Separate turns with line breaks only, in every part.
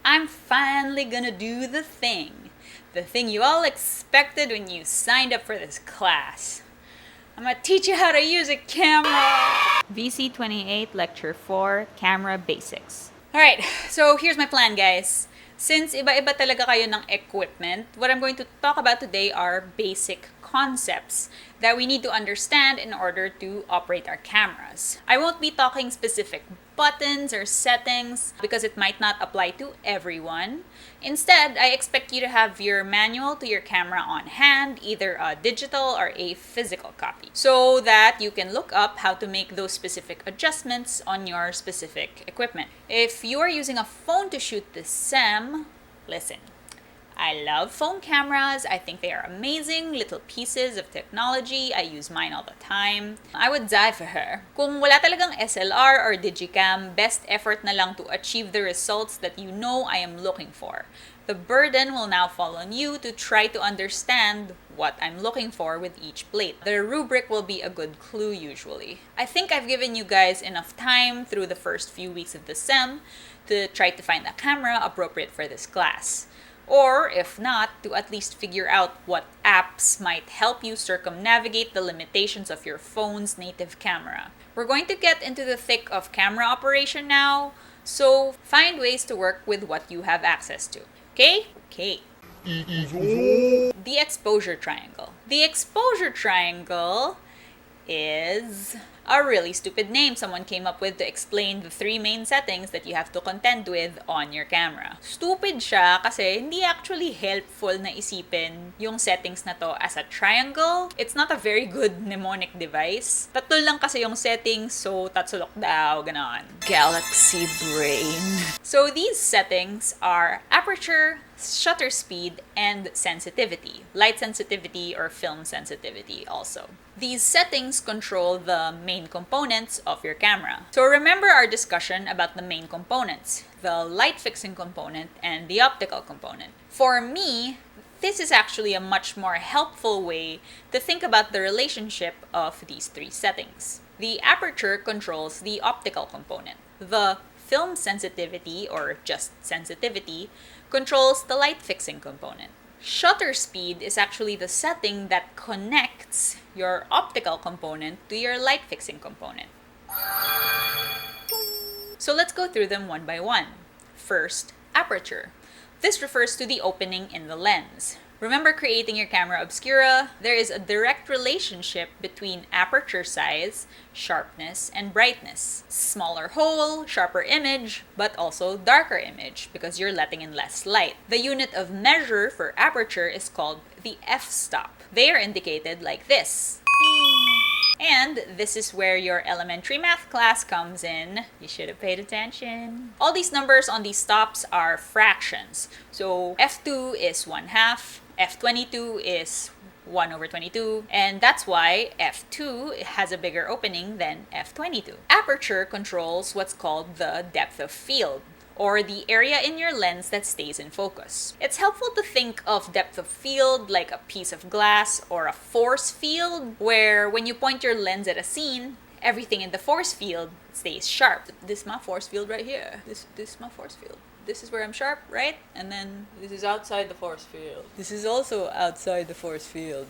I'm finally gonna do the thing. The thing you all expected when you signed up for this class. I'm gonna teach you how to use a camera! VC28 Lecture 4, Camera Basics. Alright, so here's my plan, guys. Since iba-iba talaga kayo ng equipment, what I'm going to talk about today are basic concepts that we need to understand in order to operate our cameras. I won't be talking specific buttons or settings because it might not apply to everyone. Instead, I expect you to have your manual to your camera on hand, either a digital or a physical copy, so that you can look up how to make those specific adjustments on your specific equipment. If you are using a phone to shoot this SEM, listen. I love phone cameras. I think they are amazing little pieces of technology. I use mine all the time. I would die for her. Kung wala talagang SLR or Digicam, best effort na lang to achieve the results that you know I am looking for. The burden will now fall on you to try to understand what I'm looking for with each plate. The rubric will be a good clue usually. I think I've given you guys enough time through the first few weeks of the SEM to try to find a camera appropriate for this class. Or, if not, to at least figure out what apps might help you circumnavigate the limitations of your phone's native camera. We're going to get into the thick of camera operation now, so find ways to work with what you have access to. Okay? Okay. The exposure triangle. The exposure triangle is a really stupid name someone came up with to explain the three main settings that you have to contend with on your camera. Stupid siya kasi hindi actually helpful na isipin yung settings na to as a triangle. It's not a very good mnemonic device. Tatlo lang kasi yung settings, so tatsulok daw, ganon. Galaxy brain. So these settings are aperture, shutter speed, and sensitivity. Light sensitivity or film sensitivity also. These settings control the main components of your camera. So remember our discussion about the main components, the light fixing component and the optical component. For me, this is actually a much more helpful way to think about the relationship of these three settings. The aperture controls the optical component. The film sensitivity, or just sensitivity, controls the light fixing component. Shutter speed is actually the setting that connects your optical component to your light fixing component. So let's go through them one by one. First, aperture. This refers to the opening in the lens. Remember creating your camera obscura? There is a direct relationship between aperture size, sharpness, and brightness. Smaller hole, sharper image, but also darker image because you're letting in less light. The unit of measure for aperture is called the f-stop. They are indicated like this. And this is where your elementary math class comes in. You should have paid attention. All these numbers on these stops are fractions. So f2 is 1/2, f22 is 1/22, and that's why f2 has a bigger opening than f22. Aperture controls what's called the depth of field, or the area in your lens that stays in focus. It's helpful to think of depth of field like a piece of glass or a force field, where when you point your lens at a scene, everything in the force field stays sharp. This is my force field right here. This is my force field. This is where I'm sharp, right? And then this is outside the force field. This is also outside the force field.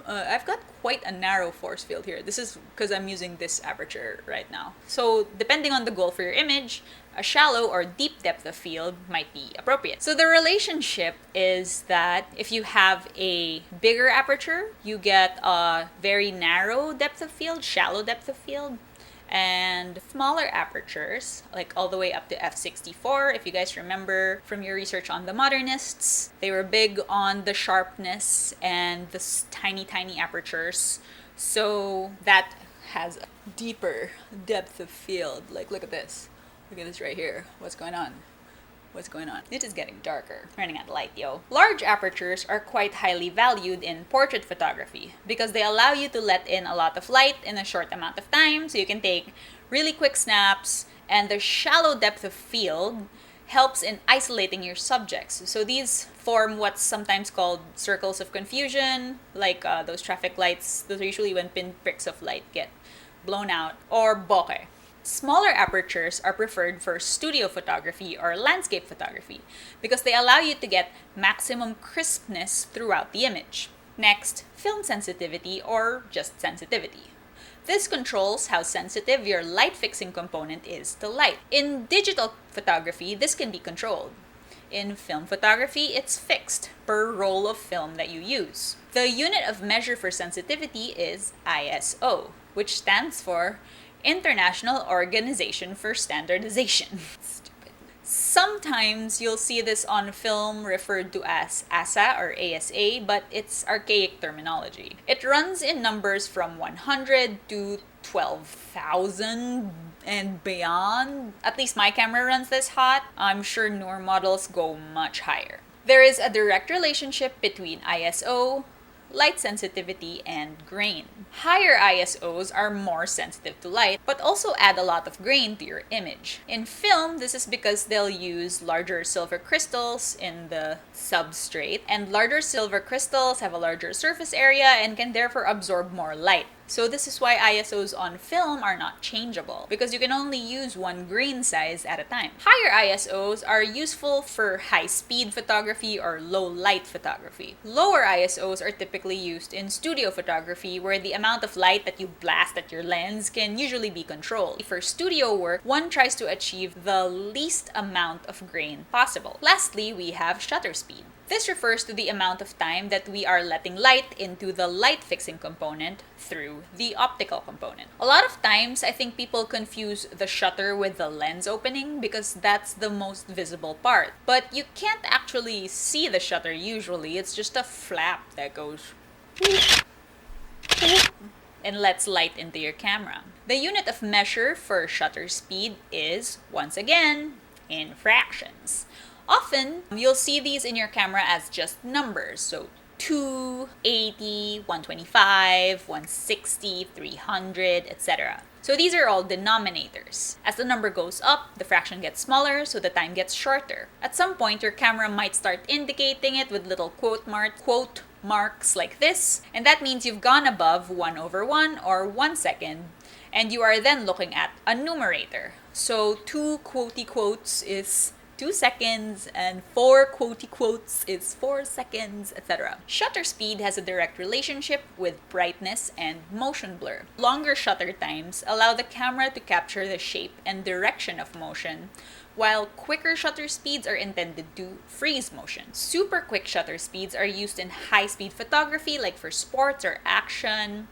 I've got quite a narrow force field here. This is because I'm using this aperture right now. So depending on the goal for your image, a shallow or deep depth of field might be appropriate. So the relationship is that if you have a bigger aperture, you get a very narrow depth of field, shallow depth of field. And smaller apertures, like all the way up to f64, if you guys remember from your research on the modernists, they were big on the sharpness and the tiny apertures. So that has a deeper depth of field. Like, look at this. Look at this right here. What's going on? What's going on? It is getting darker. Running out of light, yo. Large apertures are quite highly valued in portrait photography because they allow you to let in a lot of light in a short amount of time, so you can take really quick snaps, and the shallow depth of field helps in isolating your subjects. So these form what's sometimes called circles of confusion, like those traffic lights. Those are usually when pinpricks of light get blown out, or bokeh. Smaller apertures are preferred for studio photography or landscape photography because they allow you to get maximum crispness throughout the image. Next, film sensitivity or just sensitivity. This controls how sensitive your light fixing component is to light. In digital photography, this can be controlled. In film photography, it's fixed per roll of film that you use. The unit of measure for sensitivity is ISO, which stands for International Organization for Standardization. Stupid. Sometimes you'll see this on film referred to as ASA or ASA, but it's archaic terminology. It runs in numbers from 100 to 12,000 and beyond. At least my camera runs this hot. I'm sure newer models go much higher. There is a direct relationship between ISO, light sensitivity, and grain. Higher ISOs are more sensitive to light, but also add a lot of grain to your image. In film, this is because they'll use larger silver crystals in the substrate, and larger silver crystals have a larger surface area and can therefore absorb more light. So this is why ISOs on film are not changeable, because you can only use one grain size at a time. Higher ISOs are useful for high-speed photography or low-light photography. Lower ISOs are typically used in studio photography, where the amount of light that you blast at your lens can usually be controlled. For studio work, one tries to achieve the least amount of grain possible. Lastly, we have shutter speed. This refers to the amount of time that we are letting light into the light fixing component through the optical component. A lot of times, I think people confuse the shutter with the lens opening because that's the most visible part. But you can't actually see the shutter usually. It's just a flap that goes and lets light into your camera. The unit of measure for shutter speed is, once again, in fractions. Often, you'll see these in your camera as just numbers. So 280, 125, 160, 300, etc. So these are all denominators. As the number goes up, the fraction gets smaller, so the time gets shorter. At some point, your camera might start indicating it with little quote marks like this, and that means you've gone above 1/1 or 1 second, and you are then looking at a numerator. So 2 quotey quotes is 2 seconds, and 4 quotey quotes is 4 seconds, etc. Shutter speed has a direct relationship with brightness and motion blur. Longer shutter times allow the camera to capture the shape and direction of motion, while quicker shutter speeds are intended to freeze motion. Super quick shutter speeds are used in high-speed photography, like for sports or action,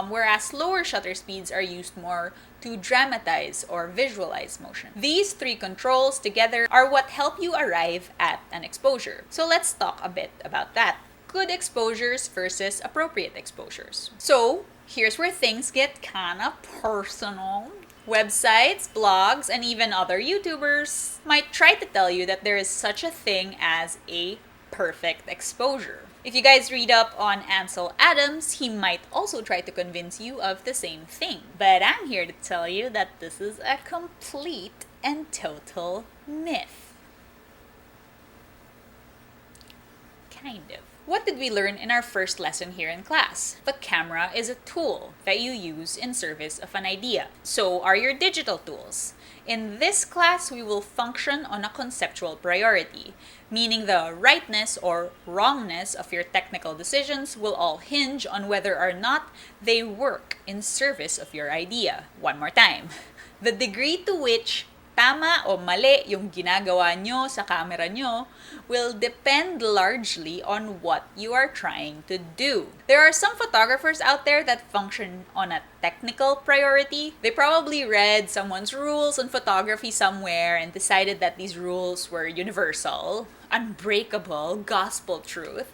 whereas lower shutter speeds are used more to dramatize or visualize motion. These three controls together are what help you arrive at an exposure. So let's talk a bit about that. Good exposures versus appropriate exposures. So here's where things get kinda personal. Websites, blogs, and even other YouTubers might try to tell you that there is such a thing as a perfect exposure. If you guys read up on Ansel Adams, he might also try to convince you of the same thing. But I'm here to tell you that this is a complete and total myth. Kind of. What did we learn in our first lesson here in class? The camera is a tool that you use in service of an idea. So are your digital tools. In this class, we will function on a conceptual priority, meaning the rightness or wrongness of your technical decisions will all hinge on whether or not they work in service of your idea. One more time. The degree to which tama o mali yung ginagawa nyo sa camera nyo will depend largely on what you are trying to do. There are some photographers out there that function on a technical priority. They probably read someone's rules on photography somewhere and decided that these rules were universal, unbreakable, gospel truth.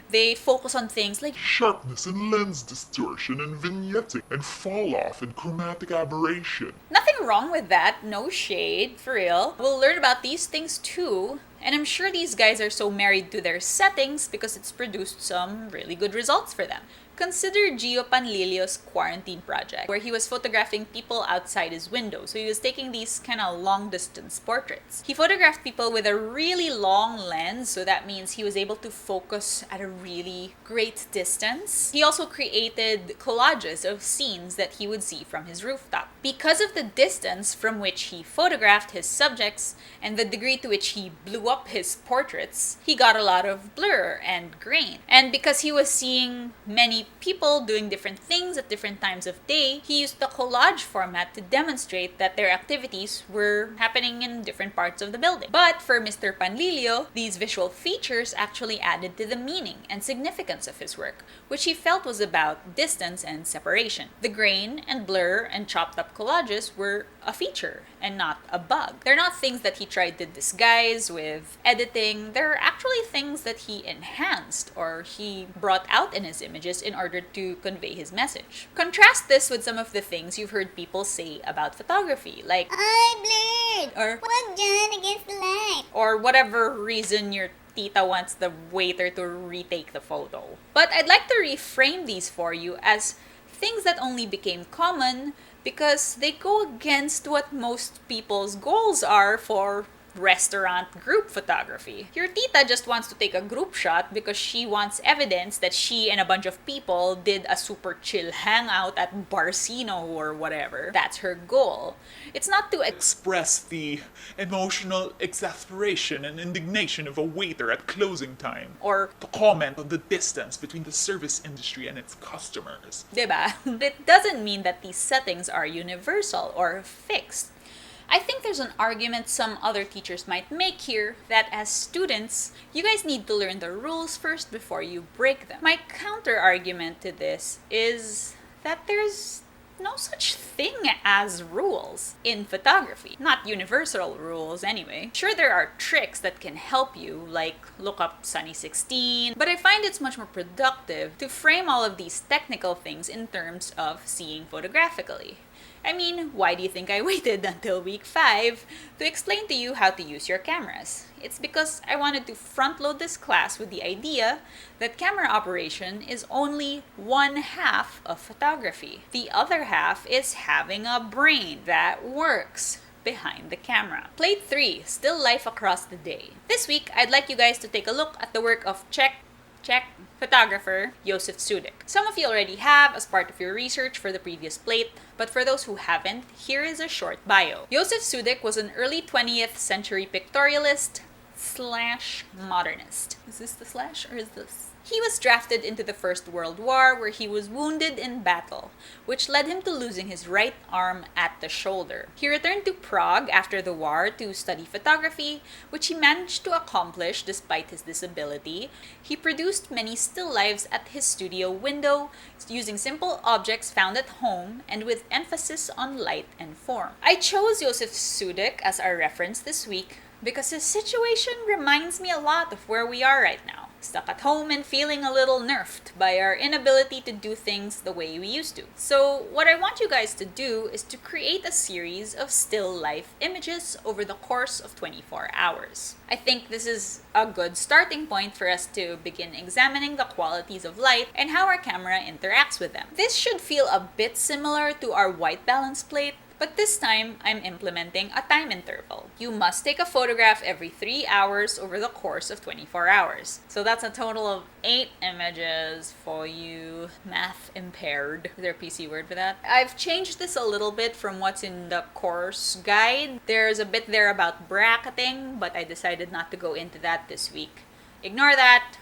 They focus on things like
sharpness and lens distortion and vignetting and fall off and chromatic aberration.
Nothing wrong with that, no shade, for real. We'll learn about these things too, and I'm sure these guys are so married to their settings because it's produced some really good results for them. Consider Gio Panlilio's quarantine project, where he was photographing people outside his window. So he was taking these kind of long-distance portraits. He photographed people with a really long lens, so that means he was able to focus at a really great distance. He also created collages of scenes that he would see from his rooftop. Because of the distance from which he photographed his subjects and the degree to which he blew up his portraits, he got a lot of blur and grain. And because he was seeing many people doing different things at different times of day, he used the collage format to demonstrate that their activities were happening in different parts of the building. But for Mr. Panlilio, these visual features actually added to the meaning and significance of his work, which he felt was about distance and separation. The grain and blur and chopped up collages were a feature and not a bug. They're not things that he tried to disguise with editing. They're actually things that he enhanced or he brought out in his images in order to convey his message. Contrast this with some of the things you've heard people say about photography, like
I blurred, or wag dyan against the light,
or whatever reason your tita wants the waiter to retake the photo. But I'd like to reframe these for you as things that only became common because they go against what most people's goals are for restaurant group photography. Your tita just wants to take a group shot because she wants evidence that she and a bunch of people did a super chill hangout at Barcino or whatever. That's her goal. It's not to
Express the emotional exasperation and indignation of a waiter at closing time.
or
To comment on the distance between the service industry and its customers.
diba? It doesn't mean that these settings are universal or fixed. I think there's an argument some other teachers might make here that as students, you guys need to learn the rules first before you break them. My counter argument to this is that there's no such thing as rules in photography. Not universal rules anyway. Sure, there are tricks that can help you, like look up Sunny 16, but I find it's much more productive to frame all of these technical things in terms of seeing photographically. I mean, why do you think I waited until week 5 to explain to you how to use your cameras? It's because I wanted to front load this class with the idea that camera operation is only one half of photography. The other half is having a brain that works behind the camera. Plate 3, still life across the day. This week, I'd like you guys to take a look at the work of check photographer Joseph Sudik. Some of you already have as part of your research for the previous plate, but for those who haven't, here is a short bio. Joseph Sudik was an early 20th century pictorialist / modernist. Is this the slash or is this? He was drafted into the First World War where he was wounded in battle, which led him to losing his right arm at the shoulder. He returned to Prague after the war to study photography, which he managed to accomplish despite his disability. He produced many still lifes at his studio window, using simple objects found at home and with emphasis on light and form. I chose Joseph Sudik as our reference this week because his situation reminds me a lot of where we are right now. Stuck at home and feeling a little nerfed by our inability to do things the way we used to. So what I want you guys to do is to create a series of still life images over the course of 24 hours. I think this is a good starting point for us to begin examining the qualities of light and how our camera interacts with them. This should feel a bit similar to our white balance plate, but this time, I'm implementing a time interval. You must take a photograph every 3 hours over the course of 24 hours. So that's a total of 8 images for you math impaired. Is there a PC word for that? I've changed this a little bit from what's in the course guide. There's a bit there about bracketing, but I decided not to go into that this week. Ignore that.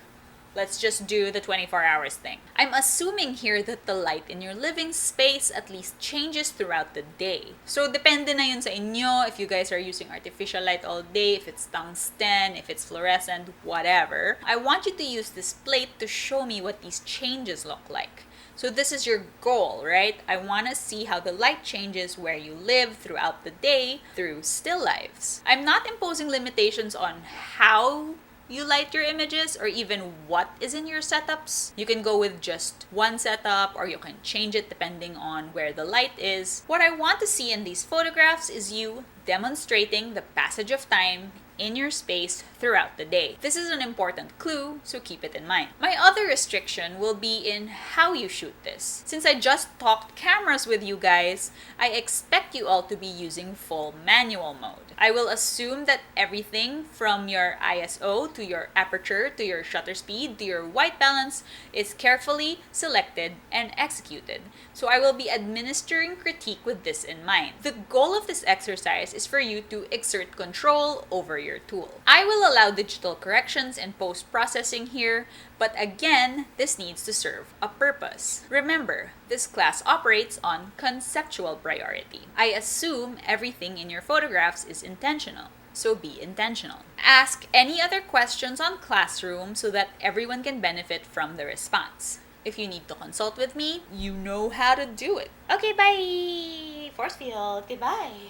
Let's just do the 24 hours thing. I'm assuming here that the light in your living space at least changes throughout the day. So depende na yun sa inyo if you guys are using artificial light all day, if it's tungsten, if it's fluorescent, whatever. I want you to use this plate to show me what these changes look like. So this is your goal, right? I want to see how the light changes where you live throughout the day through still lives. I'm not imposing limitations on how you light your images or even what is in your setups. You can go with just one setup or you can change it depending on where the light is. What I want to see in these photographs is you demonstrating the passage of time in your space throughout the day. This is an important clue, so keep it in mind. My other restriction will be in how you shoot this. Since I just talked cameras with you guys, I expect you all to be using full manual mode. I will assume that everything from your ISO to your aperture to your shutter speed to your white balance is carefully selected and executed. So I will be administering critique with this in mind. The goal of this exercise is for you to exert control over your tool. I will allow digital corrections and post-processing here, but again, this needs to serve a purpose. Remember, this class operates on conceptual priority. I assume everything in your photographs is intentional, so be intentional. Ask any other questions on Classroom so that everyone can benefit from the response. If you need to consult with me, you know how to do it. Okay, bye! Force field, goodbye!